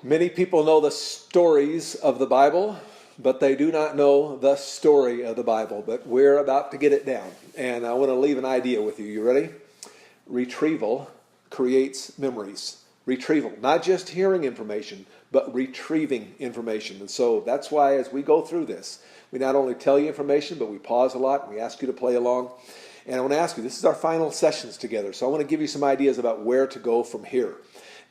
Many people know the stories of the Bible, but they do not know the story of the Bible. But we're about to get it down. And I want to leave an idea with you. You ready? Retrieval creates memories. Retrieval, not just hearing information, but retrieving information. And so that's why as we go through this, we not only tell you information, but we pause a lot and we ask you to play along. And I want to ask you, this is our final sessions together. So I want to give you some ideas about where to go from here.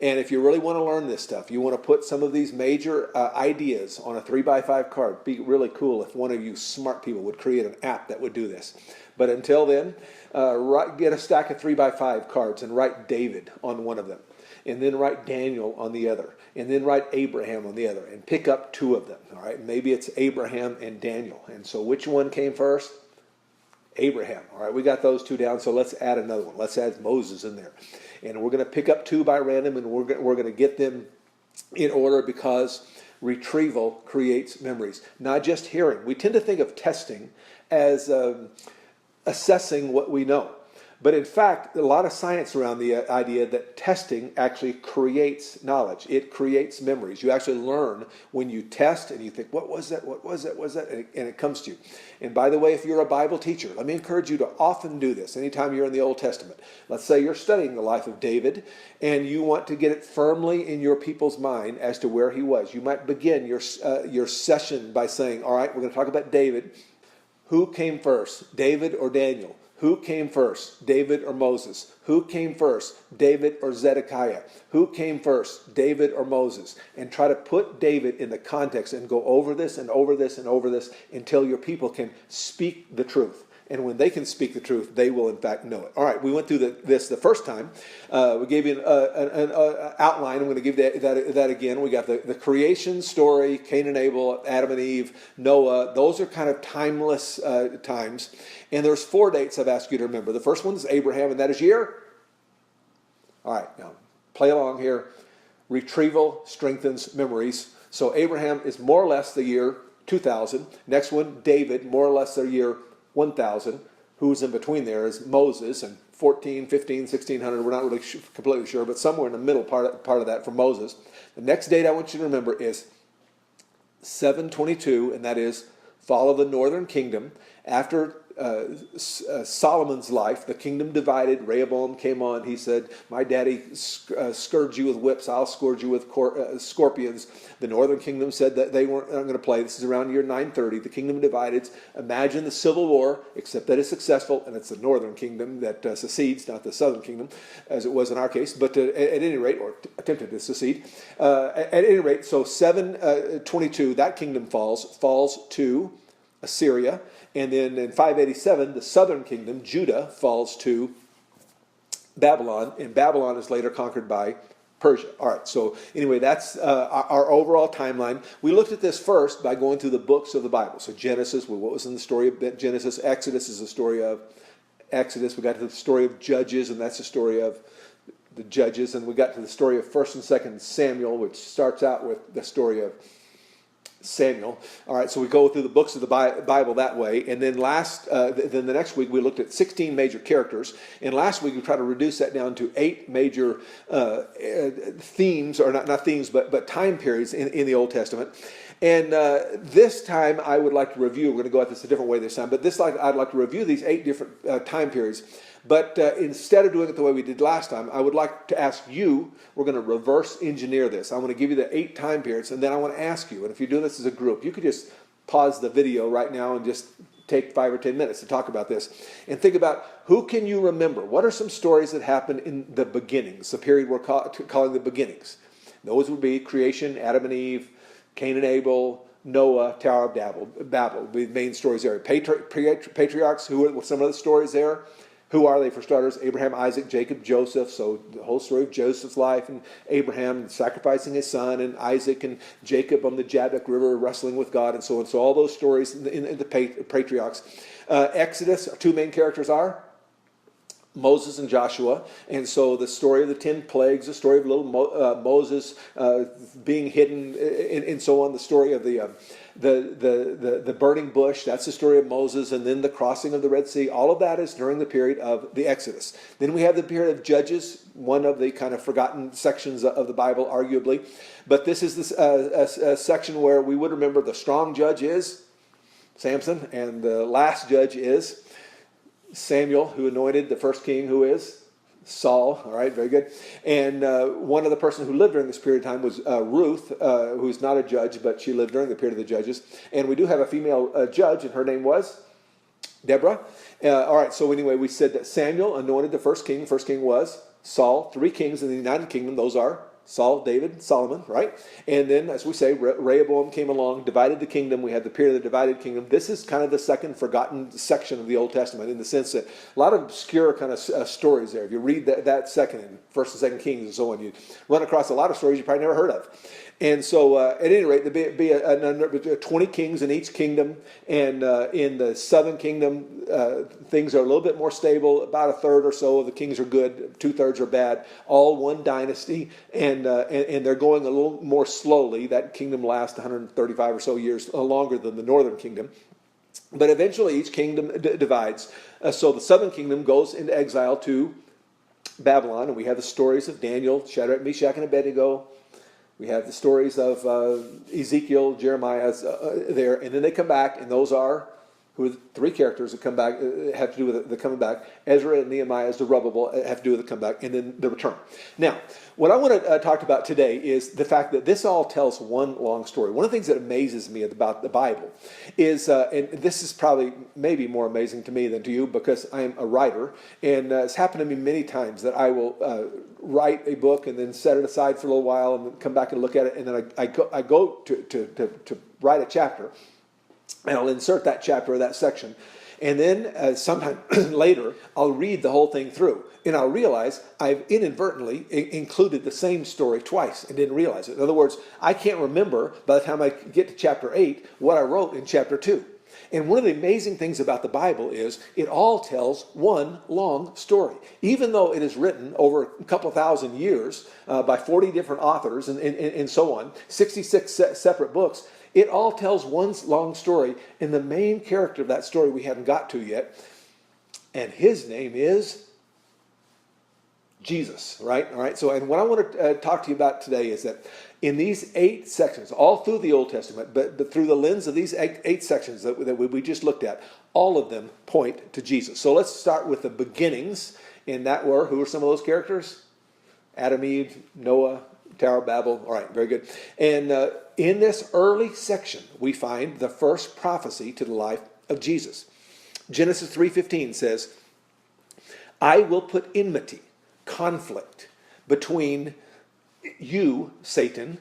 And if you really want to learn this stuff, you want to put some of these major ideas on a 3x5 card. It'd be really cool if one of you smart people would create an app that would do this. But until then, get a stack of 3x5 cards and write David on one of them. And then write Daniel on the other. And then write Abraham on the other. And pick up two of them. All right? Maybe it's Abraham and Daniel. And so which one came first? Abraham. All right, we got those two down, so let's add another one. Let's add Moses in there. And we're going to pick up two by random, and we're going to get them in order because retrieval creates memories. Not just hearing. We tend to think of testing as assessing what we know. But in fact, a lot of science around the idea that testing actually creates knowledge. It creates memories. You actually learn when you test and you think, what was that? What was that? What was that? And it comes to you. And by the way, if you're a Bible teacher, let me encourage you to often do this anytime you're in the Old Testament. Let's say you're studying the life of David and you want to get it firmly in your people's mind as to where he was. You might begin your session by saying, all right, we're going to talk about David. Who came first, David or Daniel? Who came first, David or Moses? Who came first, David or Zedekiah? Who came first, David or Moses? And try to put David in the context and go over this and over this and over this until your people can speak the truth. And when they can speak the truth, they will in fact know it. All right, we went through this the first time. We gave you an outline. I'm going to give that again. We got the creation story, Cain and Abel, Adam and Eve, Noah. Those are kind of timeless times. And there's 4 dates I've asked you to remember. The first one is Abraham, and that is year? All right, now play along here. Retrieval strengthens memories. So Abraham is more or less the year 2000. Next one, David, more or less the year 1000. Who's in between there is Moses, and 14, 15, 1600. We're not really completely sure, but somewhere in the middle part of that for Moses. The next date I want you to remember is 722, and that is fall of the northern kingdom. After Solomon's life, the kingdom divided. Rehoboam came on. He said, my daddy scourged you with whips. I'll scourge you with scorpions. The northern kingdom said that they weren't going to play. This is around year 930. The kingdom divided. Imagine the civil war, except that it's successful, and it's the northern kingdom that secedes, not the southern kingdom, as it was in our case. But at any rate, or attempted to secede. At any rate, so 722, that kingdom falls to Assyria. And then in 587, the southern kingdom, Judah, falls to Babylon, and Babylon is later conquered by Persia. All right, so anyway, that's our overall timeline. We looked at this first by going through the books of the Bible. So Genesis, what was in the story of Genesis? Exodus is the story of Exodus. We got to the story of Judges, and that's the story of the Judges. And we got to the story of 1st and 2nd Samuel, which starts out with the story of Samuel. All right, so we go through the books of the Bible that way, and then then the next week we looked at 16 major characters, and last week we tried to reduce that down to 8 major themes, or not themes, but time periods in the Old Testament. And this time I would like to review. We're going to go at this a different way this time, but I'd like to review these 8 different time periods. But instead of doing it the way we did last time, I would like to ask you, we're going to reverse engineer this. I want to give you the 8 time periods, and then I want to ask you, and if you're doing this as a group, you could just pause the video right now and just take 5 or 10 minutes to talk about this. And think about, who can you remember? What are some stories that happened in the beginnings, the period we're calling the beginnings? Those would be creation, Adam and Eve, Cain and Abel, Noah, Tower of Babel, the main stories there. Patriarchs, who are some of the stories there? Who are they for starters? Abraham, Isaac, Jacob, Joseph. So the whole story of Joseph's life, and Abraham sacrificing his son, and Isaac and Jacob on the Jabbok River wrestling with God, and so on. So all those stories in the patriarchs. Exodus, 2 main characters are Moses and Joshua, and so the story of the 10 plagues, the story of little Moses being hidden, and so on. The story of the burning bush, that's the story of Moses, and then the crossing of the Red Sea. All of that is during the period of the Exodus. Then we have the period of Judges, one of the kind of forgotten sections of the Bible, arguably. But this is a section where we would remember the strong judge is Samson, and the last judge is Samuel, who anointed the first king, who is Saul. All right, very good. And one of the person who lived during this period of time was Ruth, who's not a judge, but she lived during the period of the judges. And we do have a female judge, and her name was Deborah. All right, so anyway, we said that Samuel anointed the first king. The first king was Saul. 3 kings in the United Kingdom. Those are Saul, David, Solomon, right? And then, as we say, Rehoboam came along, divided the kingdom. We had the period of the divided kingdom. This is kind of the second forgotten section of the Old Testament, in the sense that a lot of obscure kind of stories there. If you read that second in 1st and 2nd Kings and so on, you run across a lot of stories you probably never heard of. And so, at any rate, there'd be 20 kings in each kingdom. And in the southern kingdom, things are a little bit more stable. About a third or so of the kings are good. 2/3 are bad. All one dynasty. And they're going a little more slowly. That kingdom lasts 135 or so years longer than the northern kingdom. But eventually each kingdom divides. So the southern kingdom goes into exile to Babylon. And we have the stories of Daniel, Shadrach, Meshach, and Abednego. We have the stories of Ezekiel, Jeremiah there. And then they come back, and those are who are the 3 characters that come back, have to do with the coming back. Ezra and Nehemiah, Zerubbabel, have to do with the comeback, and then the return. Now, what I want to talk about today is the fact that this all tells one long story. One of the things that amazes me about the Bible is, and this is probably maybe more amazing to me than to you, because I am a writer, and it's happened to me many times that I will write a book and then set it aside for a little while and then come back and look at it, and then I go to write a chapter, and I'll insert that chapter or that section. And then sometime later, I'll read the whole thing through. And I'll realize I've inadvertently included the same story twice and didn't realize it. In other words, I can't remember by the time I get to chapter 8 what I wrote in chapter 2. And one of the amazing things about the Bible is it all tells one long story. Even though it is written over a couple thousand years by 40 different authors and so on, 66 separate books, it all tells one long story, and the main character of that story we haven't got to yet, and his name is Jesus, right? All right. So, and what I want to talk to you about today is that in these 8 sections, all through the Old Testament, but through the lens of these eight sections that we just looked at, all of them point to Jesus. So let's start with the beginnings. In that were, who are some of those characters? Adam, Eve, Noah, Tower of Babel. All right, very good. And in this early section, we find the first prophecy to the life of Jesus. Genesis 3:15 says, I will put enmity, conflict, between you, Satan,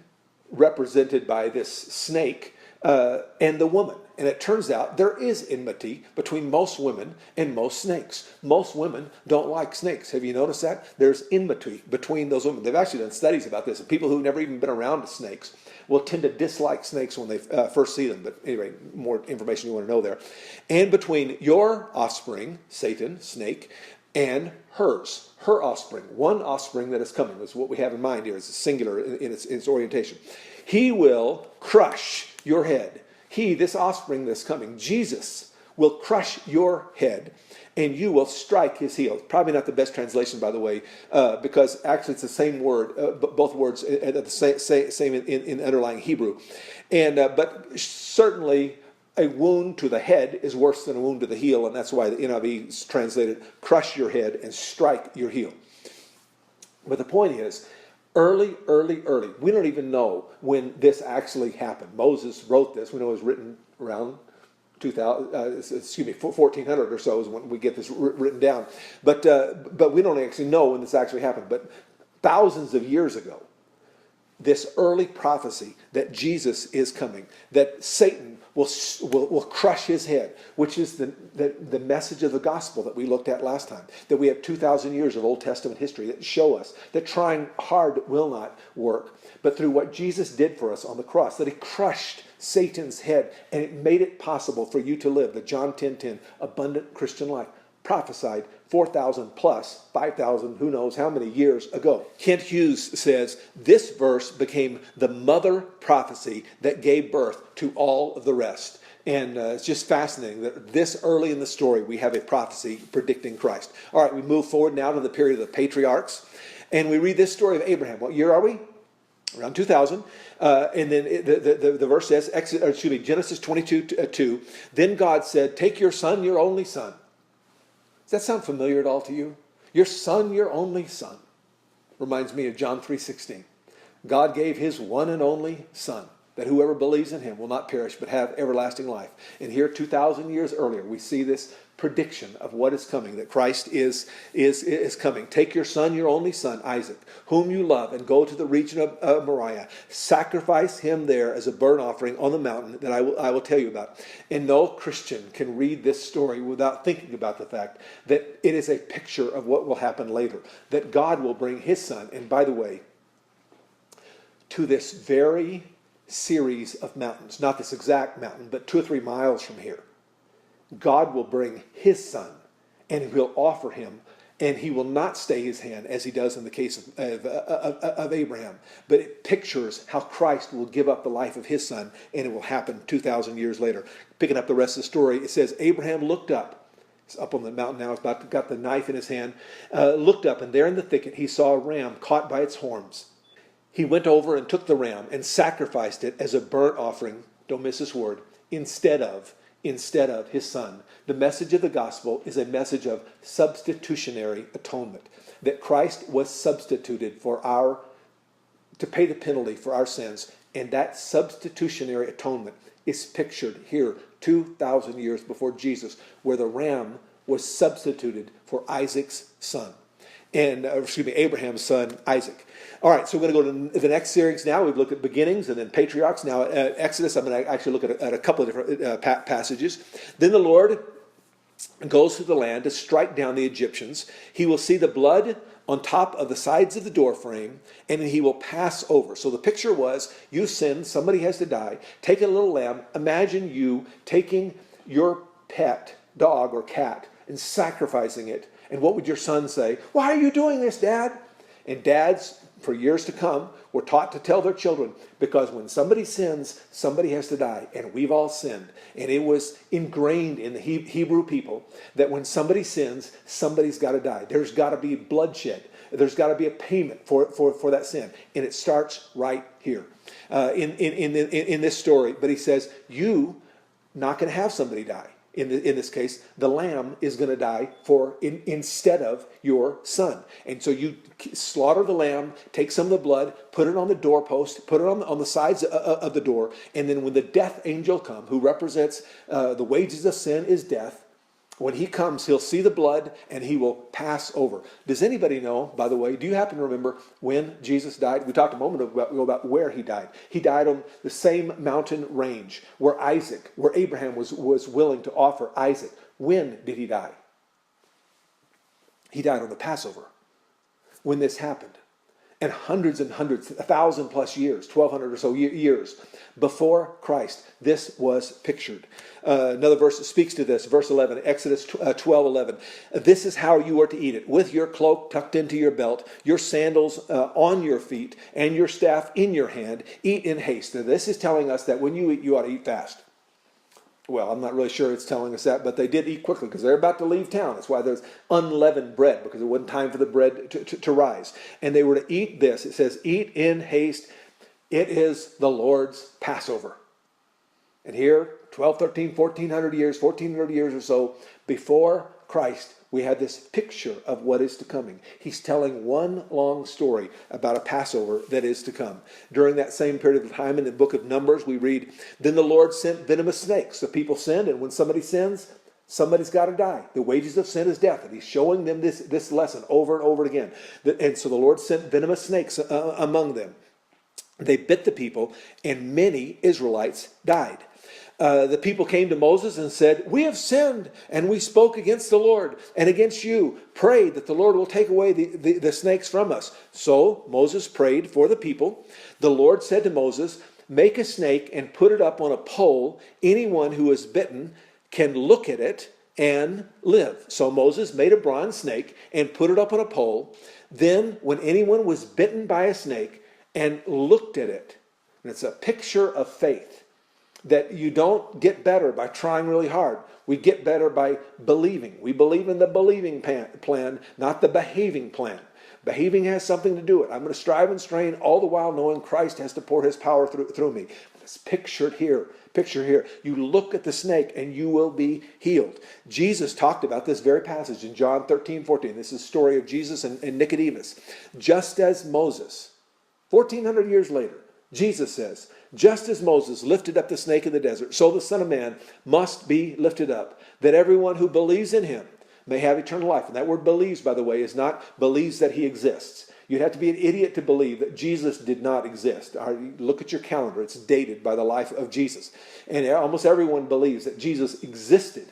represented by this snake, and the woman. And it turns out there is enmity between most women and most snakes. Most women don't like snakes. Have you noticed that? There's enmity between those women. They've actually done studies about this. And people who've never even been around snakes will tend to dislike snakes when they first see them. But anyway, more information you want to know there. And between your offspring, Satan, snake, and hers, her offspring. One offspring that is coming is what we have in mind here. It's singular in its orientation. He will crush your head. He, this offspring that's coming, Jesus, will crush your head, and you will strike his heel. Probably not the best translation, by the way, because actually it's the same word, both words are the same in underlying Hebrew. And but certainly a wound to the head is worse than a wound to the heel, and that's why the NIV is translated, crush your head and strike your heel. But the point is, early. We don't even know when this actually happened. Moses wrote this. We know it was written around 1400 or so is when we get this written down. But we don't actually know when this actually happened. But thousands of years ago, this early prophecy that Jesus is coming, that Satan will crush his head, which is the message of the gospel that we looked at last time, that we have 2,000 years of Old Testament history that show us that trying hard will not work, but through what Jesus did for us on the cross, that he crushed Satan's head, and it made it possible for you to live the John 10:10 abundant Christian life, prophesied 4,000 plus, 5,000, who knows how many years ago. Kent Hughes says, this verse became the mother prophecy that gave birth to all of the rest. And it's just fascinating that this early in the story, we have a prophecy predicting Christ. All right, we move forward now to the period of the patriarchs. And we read this story of Abraham. What year are we? Around 2000. And then the verse says, Genesis 22:2. Then God said, take your son, your only son. Does that sound familiar at all to you? Your son, your only son. Reminds me of John 3:16. God gave his one and only son, that whoever believes in him will not perish but have everlasting life. And here, 2,000 years earlier, we see this prediction of what is coming, that Christ is coming. Take your son, your only son, Isaac, whom you love, and go to the region of Moriah. Sacrifice him there as a burnt offering on the mountain that I will tell you about. And no Christian can read this story without thinking about the fact that it is a picture of what will happen later, that God will bring his son. And by the way, to this very series of mountains, not this exact mountain, but 2 or 3 miles from here, God will bring his son, and he will offer him, and he will not stay his hand as he does in the case of Abraham. But it pictures how Christ will give up the life of his son, and it will happen 2,000 years later. Picking up the rest of the story, it says, Abraham looked up. He's up on the mountain now. He's got the knife in his hand. Looked up, and there in the thicket he saw a ram caught by its horns. He went over and took the ram and sacrificed it as a burnt offering, don't miss this word, instead of his son. The message of the gospel is a message of substitutionary atonement, that Christ was substituted to pay the penalty for our sins, and that substitutionary atonement is pictured here 2,000 years before Jesus, where the ram was substituted for Isaac's son. Abraham's son, Isaac. All right, so we're going to go to the next series now. We've looked at beginnings and then patriarchs. Now, Exodus, I'm going to actually look at a couple of different passages. Then the Lord goes through the land to strike down the Egyptians. He will see the blood on top of the sides of the doorframe, and he will pass over. So the picture was, you sin, somebody has to die. Take a little lamb. Imagine you taking your pet dog or cat and sacrificing it. And what would your son say? Why are you doing this, Dad? And dads, for years to come, were taught to tell their children, because when somebody sins, somebody has to die. And we've all sinned. And it was ingrained in the Hebrew people that when somebody sins, somebody's got to die. There's got to be bloodshed. There's got to be a payment for that sin. And it starts right here in this story. But he says, you not going to have somebody die. In this case, the lamb is going to die instead of your son. And so you slaughter the lamb, take some of the blood, put it on the doorpost, put it on the sides of the door, and then when the death angel comes, who represents the wages of sin is death, when he comes, he'll see the blood and he will pass over. Does anybody know, by the way, do you happen to remember when Jesus died? We talked a moment ago about where he died. He died on the same mountain range where Abraham was willing to offer Isaac. When did he die? He died on the Passover when this happened. And hundreds, 1,000 plus years, 1,200 or so years before Christ, this was pictured. Another verse that speaks to this, verse 11, Exodus 12:11. This is how you are to eat it, with your cloak tucked into your belt, your sandals on your feet, and your staff in your hand. Eat in haste. Now, this is telling us that when you eat, you ought to eat fast. Well, I'm not really sure it's telling us that, but they did eat quickly because they're about to leave town. That's why there's unleavened bread, because it wasn't time for the bread to rise. And they were to eat this. It says, eat in haste. It is the Lord's Passover. And here, 1,400 years or so before Christ, we have this picture of what is to coming. He's telling one long story about a Passover that is to come. During that same period of time in the book of Numbers, we read, then the Lord sent venomous snakes. The people sinned, and when somebody sins, somebody's got to die. The wages of sin is death. And he's showing them this lesson over and over again. And so the Lord sent venomous snakes among them. They bit the people, and many Israelites died. The people came to Moses and said, we have sinned, and we spoke against the Lord and against you. Pray that the Lord will take away the snakes from us. So Moses prayed for the people. The Lord said to Moses, make a snake and put it up on a pole. Anyone who is bitten can look at it and live. So Moses made a bronze snake and put it up on a pole. Then when anyone was bitten by a snake and looked at it, and it's a picture of faith, that you don't get better by trying really hard. We get better by believing. We believe in the believing plan, not the behaving plan. Behaving has something to do with it. I'm going to strive and strain all the while knowing Christ has to pour his power through me. It's pictured here. Picture here. You look at the snake and you will be healed. Jesus talked about this very passage in John 13:14. This is the story of Jesus and Nicodemus. Just as Moses, 1,400 years later, Jesus says, just as Moses lifted up the snake in the desert, so the Son of Man must be lifted up, that everyone who believes in him may have eternal life. And that word believes, by the way, is not believes that he exists. You'd have to be an idiot to believe that Jesus did not exist. Look at your calendar. It's dated by the life of Jesus. And almost everyone believes that Jesus existed.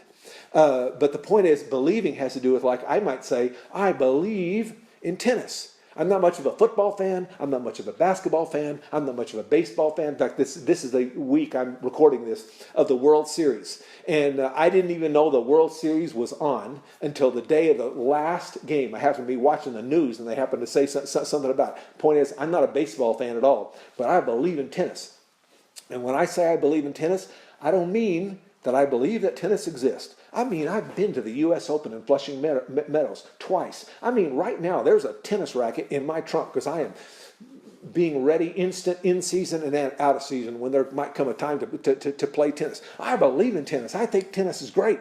But the point is, believing has to do with, like I might say, I believe in tennis. I'm not much of a football fan. I'm not much of a basketball fan. I'm not much of a baseball fan. In fact, this is the week I'm recording this of the World Series. And I didn't even know the World Series was on until the day of the last game. I happened to be watching the news and they happened to say something about it. Point is, I'm not a baseball fan at all, but I believe in tennis. And when I say I believe in tennis, I don't mean that I believe that tennis exists. I mean, I've been to the U.S. Open in Flushing Meadows twice. I mean, right now, there's a tennis racket in my trunk because I am being ready instant in season and then out of season when there might come a time to play tennis. I believe in tennis. I think tennis is great.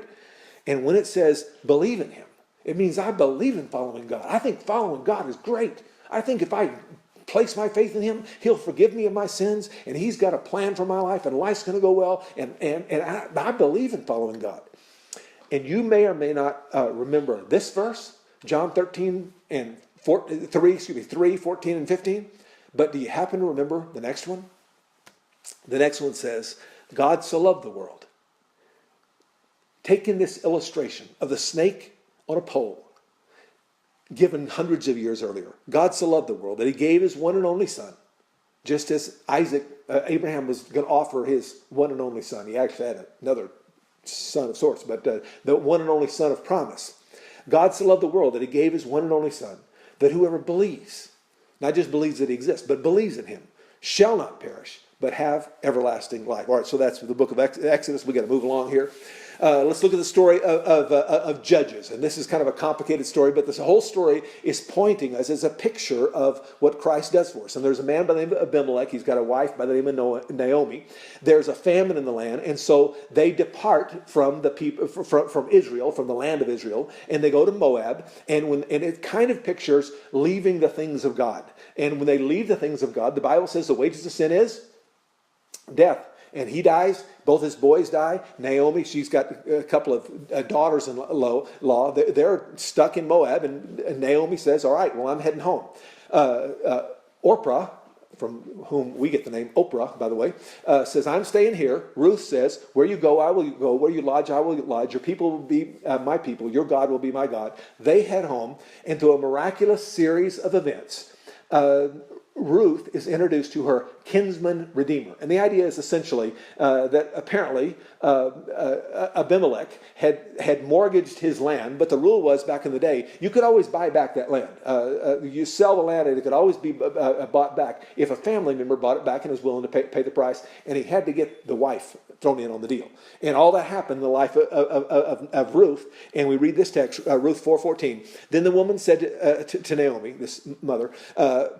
And when it says believe in him, it means I believe in following God. I think following God is great. I think if I place my faith in him, he'll forgive me of my sins, and he's got a plan for my life, and life's going to go well, and I believe in following God. And you may or may not remember this verse, John 13 and 3, 14 and 15. But do you happen to remember the next one? The next one says, God so loved the world. Taking this illustration of the snake on a pole, given hundreds of years earlier. God so loved the world that he gave his one and only son. Just as Abraham was going to offer his one and only son. He actually had another son of sorts, but the one and only son of promise. God so loved the world that he gave his one and only son, that whoever believes, not just believes that he exists, but believes in him, shall not perish, but have everlasting life. All right, so that's the book of Exodus. We got to move along here. Let's look at the story of Judges. And this is kind of a complicated story, but this whole story is pointing us as a picture of what Christ does for us. And there's a man by the name of Abimelech. He's got a wife by the name of Naomi. There's a famine in the land, and so they depart from the people from Israel, from the land of Israel, and they go to Moab. And it kind of pictures leaving the things of God. And when they leave the things of God, the Bible says the wages of sin is death. And he dies. Both his boys die. Naomi, she's got a couple of daughters-in-law. They're stuck in Moab. And Naomi says, all right, well, I'm heading home. Orpah, from whom we get the name Oprah, by the way, says, I'm staying here. Ruth says, where you go, I will go. Where you lodge, I will lodge. Your people will be my people. Your God will be my God. They head home. And through a miraculous series of events, Ruth is introduced to her kinsman redeemer. And the idea is essentially that apparently Abimelech had mortgaged his land, but the rule was back in the day, you could always buy back that land. You sell the land and it could always be bought back if a family member bought it back and was willing to pay the price, and he had to get the wife thrown in on the deal. And all that happened in the life of Ruth, and we read this text, Ruth 4:14. Then the woman said to Naomi, this mother,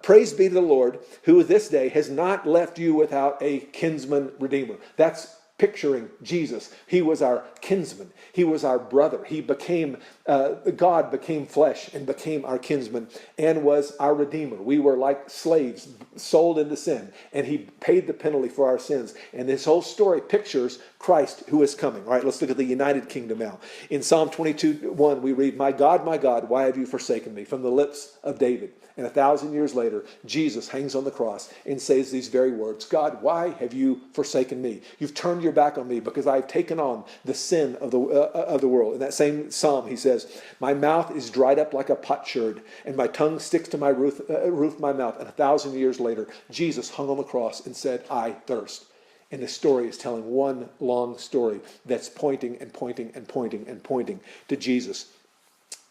praise be to the Lord, who this day has not left you without a kinsman redeemer. That's picturing Jesus. He was our kinsman. He was our brother. He became, God became flesh and became our kinsman and was our redeemer. We were like slaves sold into sin, and he paid the penalty for our sins. And this whole story pictures Christ who is coming. All right, let's look at the United Kingdom now. In Psalm 22:1, we read, my God, why have you forsaken me? From the lips of David. And 1,000 years later, Jesus hangs on the cross and says these very words, God, why have you forsaken me? You've turned your back on me because I've taken on the sin of the world. In that same psalm, he says, my mouth is dried up like a potsherd, and my tongue sticks to my roof of my mouth. And 1,000 years later, Jesus hung on the cross and said, I thirst. And the story is telling one long story that's pointing and pointing and pointing and pointing to Jesus.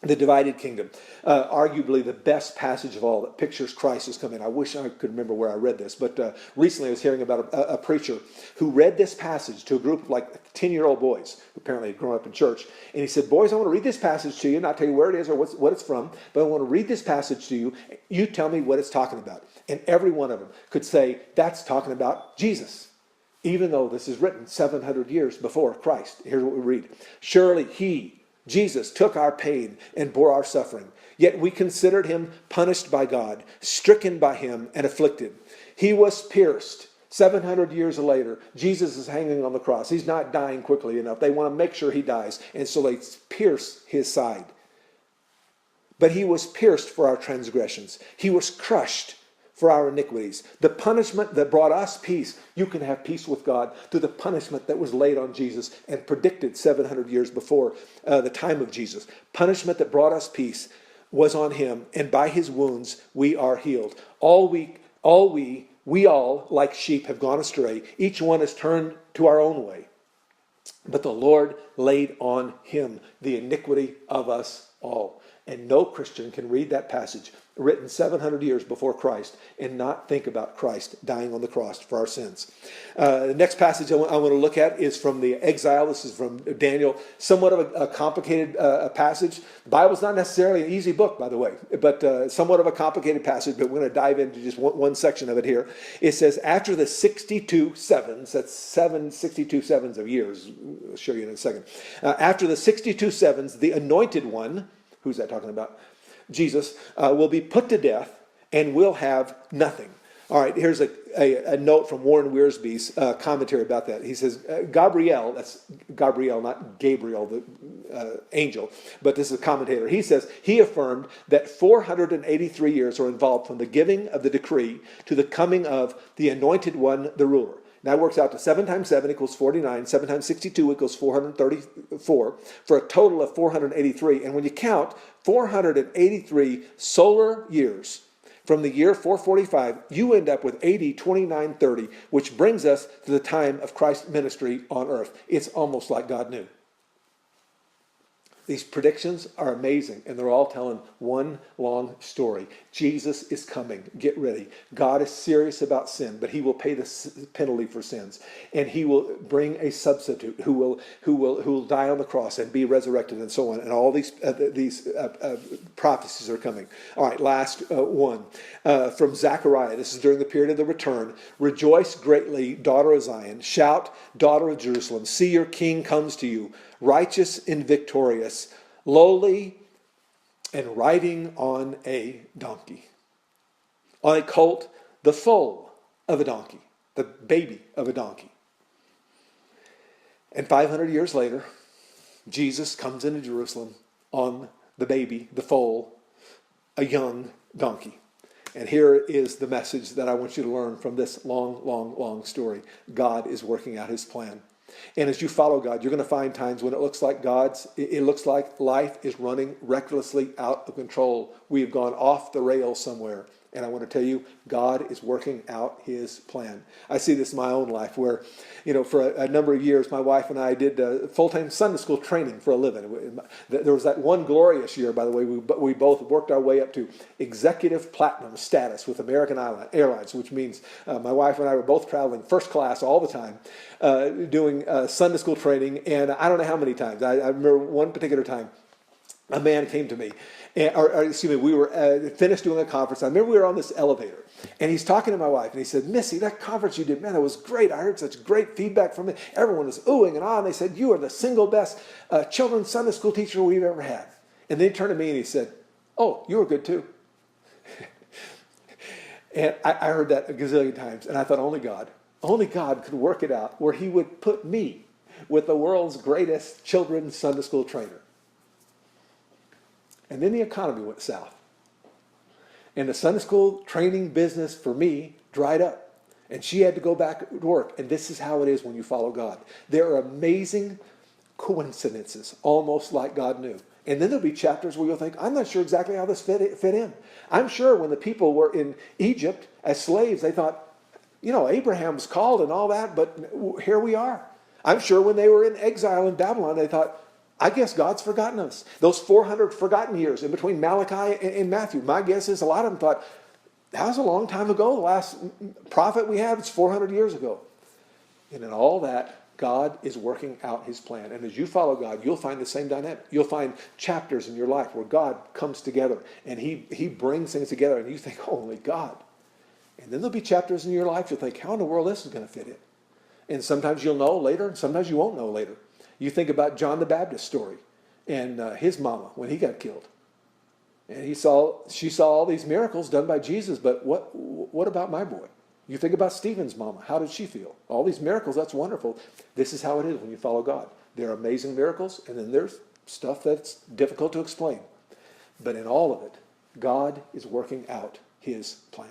The divided kingdom, arguably the best passage of all that pictures Christ as coming. I wish I could remember where I read this, but recently I was hearing about a preacher who read this passage to a group of like 10-year-old boys who apparently had grown up in church. And he said, boys, I want to read this passage to you, not tell you where it is or what it's from, but I want to read this passage to you. You tell me what it's talking about. And every one of them could say, that's talking about Jesus, even though this is written 700 years before Christ. Here's what we read. Surely he, Jesus, took our pain and bore our suffering. Yet we considered him punished by God, stricken by him and afflicted. He was pierced. 700 years later, Jesus is hanging on the cross. He's not dying quickly enough. They want to make sure he dies. And so they pierce his side. But he was pierced for our transgressions. He was crushed for our iniquities. The punishment that brought us peace, you can have peace with God through the punishment that was laid on Jesus and predicted 700 years before the time of Jesus. Punishment that brought us peace was on him, and by his wounds we are healed. We all, like sheep, have gone astray. Each one has turned to our own way. But the Lord laid on him the iniquity of us all. And no Christian can read that passage written 700 years before Christ and not think about Christ dying on the cross for our sins. The next passage I want to look at is from the exile. This is from Daniel. Somewhat of a complicated passage. The Bible's not necessarily an easy book, by the way, but somewhat of a complicated passage, but we're going to dive into just one section of it here. It says, after the 62 sevens, that's 62 sevens of years. I'll show you in a second. After the 62 sevens, the anointed one, who's that talking about? Jesus, will be put to death and will have nothing. All right, here's a note from Warren Wiersbe's commentary about that. He says, Gabriel, that's Gabriel, not Gabriel, the angel, but this is a commentator. He says, he affirmed that 483 years are involved from the giving of the decree to the coming of the anointed one, the ruler. That works out to 7 times 7 equals 49. 7 times 62 equals 434, for a total of 483. And when you count 483 solar years from the year 445, you end up with AD 2930, which brings us to the time of Christ's ministry on earth. It's almost like God knew. These predictions are amazing, and they're all telling one long story. Jesus is coming. Get ready. God is serious about sin, but he will pay the penalty for sins, and he will bring a substitute who will die on the cross and be resurrected, and so on. And all these prophecies are coming. All right, last one from Zechariah. This is during the period of the return. Rejoice greatly, daughter of Zion. Shout, daughter of Jerusalem. See, your king comes to you, righteous and victorious, lowly and riding on a donkey, on a colt, the foal of a donkey, the baby of a donkey. And 500 years later, Jesus comes into Jerusalem on the baby, the foal, a young donkey. And here is the message that I want you to learn from this long story. God is working out his plan. And as you follow God, you're going to find times when it looks like life is running recklessly out of control. We have gone off the rails somewhere. And I want to tell you, God is working out his plan. I see this in my own life where, for a number of years, my wife and I did full-time Sunday school training for a living. There was that one glorious year, by the way, we both worked our way up to executive platinum status with American Airlines, which means my wife and I were both traveling first class all the time, doing Sunday school training. And I don't know how many times. I remember one particular time, a man came to me, we were finished doing a conference. I remember we were on this elevator, and he's talking to my wife, and he said, Missy, that conference you did, man, it was great. I heard such great feedback from it. Everyone was oohing and ahhing. They said, you are the single best children's Sunday school teacher we've ever had. And then he turned to me and he said, oh, you were good too. And I heard that a gazillion times, and I thought, only God could work it out where he would put me with the world's greatest children's Sunday school trainer. And then the economy went south. And the Sunday school training business for me dried up. And she had to go back to work. And this is how it is when you follow God. There are amazing coincidences, almost like God knew. And then there'll be chapters where you'll think, I'm not sure exactly how this fit in. I'm sure when the people were in Egypt as slaves, they thought, Abraham was called and all that, but here we are. I'm sure when they were in exile in Babylon, they thought, I guess God's forgotten us. Those 400 forgotten years in between Malachi and Matthew. My guess is a lot of them thought, that was a long time ago. The last prophet we have, it's 400 years ago. And in all that, God is working out his plan. And as you follow God, you'll find the same dynamic. You'll find chapters in your life where God comes together and he brings things together and you think, holy God. And then there'll be chapters in your life you'll think, how in the world this is going to fit in? And sometimes you'll know later and sometimes you won't know later. You think about John the Baptist's story and his mama when he got killed. And she saw all these miracles done by Jesus, but what about my boy? You think about Stephen's mama. How did she feel? All these miracles, that's wonderful. This is how it is when you follow God. There are amazing miracles, and then there's stuff that's difficult to explain. But in all of it, God is working out his plan.